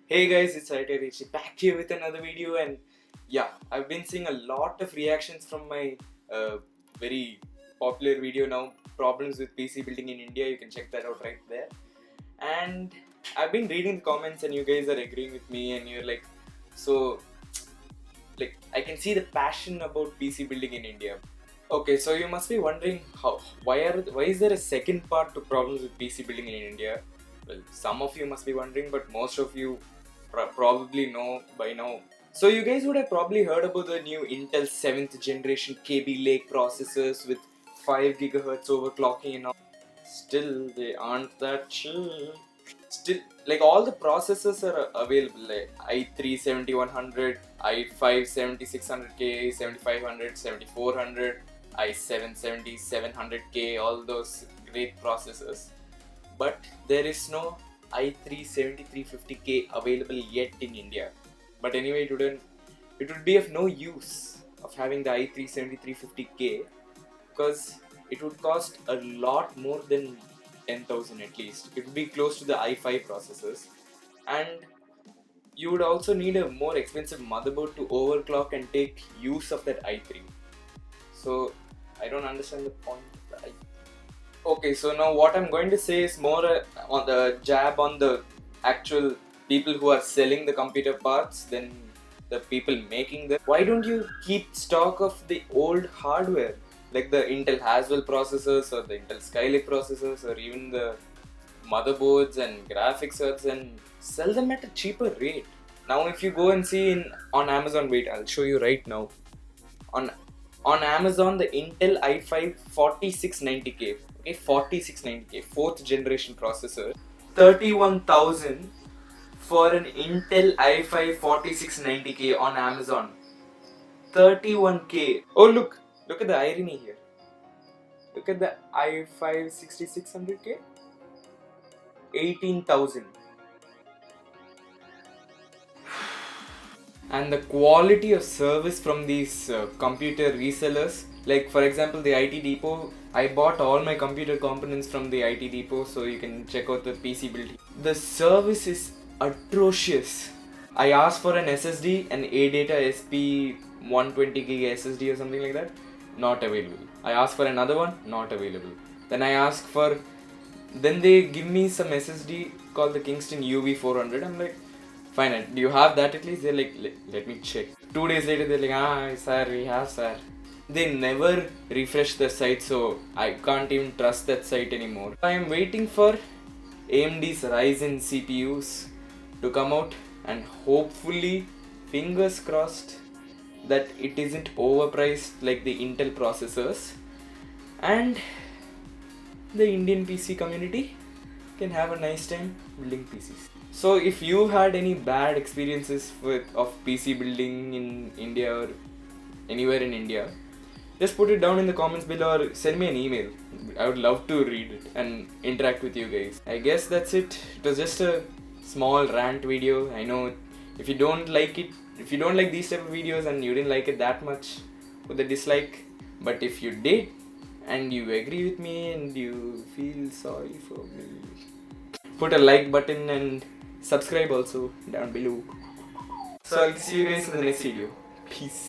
Hey guys, it's Arya back here with another video, and yeah, I've been seeing a lot of reactions from my very popular video now, problems with PC building in India. You can check that out right there. And I've been reading the comments, and you guys are agreeing with me, and you're like, so like I can see the passion about PC building in India. Okay, so you must be wondering why is there a second part to problems with PC building in India? Well, some of you must be wondering, but most of you probably know by now. So you guys would have probably heard about the new Intel 7th generation KB Lake processors with 5 gigahertz overclocking and all. Still, they aren't that chill. Still, like all the processors are available, like i3 7100, i5 7600K, 7500, 7400, i7 7700K, all those great processors. But there is no i3 7350K available yet in India. But anyway, it would be of no use of having the i3 7350K because it would cost a lot more than 10,000 at least. It would be close to the i5 processors, and you would also need a more expensive motherboard to overclock and take use of that i3. So I don't understand the point of the i3. Okay, so now what I'm going to say is more on the jab on the actual people who are selling the computer parts than the people making them. Why don't you keep stock of the old hardware, like the Intel Haswell processors or the Intel Skylake processors or even the motherboards and graphics cards, and sell them at a cheaper rate? Now if you go and see on Amazon, wait, I'll show you right now. On on Amazon, the Intel i5 4690K, okay, 4690K, 4th generation processor, 31,000 for an Intel i5 4690K on Amazon. 31K. Oh look at the irony here. Look at the i5 6600K, 18,000. And the quality of service from these computer resellers, like for example the IT Depot, I bought all my computer components from the IT Depot, so you can check out the PC build. The service is atrocious. I asked for an SSD, an ADATA SP 120 gig SSD or something like that, not available. I asked for another one, not available. Then they give me some SSD called the Kingston UV400. I'm like, fine, do you have that at least? They're like, let me check. 2 days later, they're like, sir, we have, sir. They never refresh the site, so I can't even trust that site anymore. I am waiting for AMD's Ryzen CPUs to come out, and hopefully, fingers crossed, that it isn't overpriced like the Intel processors, and the Indian PC community can have a nice time building PCs. So if you had any bad experiences of PC building in India or anywhere in India, just put it down in the comments below or send me an email. I would love to read it and interact with you guys. I guess that's it. It was just a small rant video. I know if you don't like it, if you don't like these type of videos and you didn't like it that much, put the dislike. But if you did and you agree with me and you feel sorry for me, put a like button and subscribe also down below. So I'll see you guys in the next video. Peace.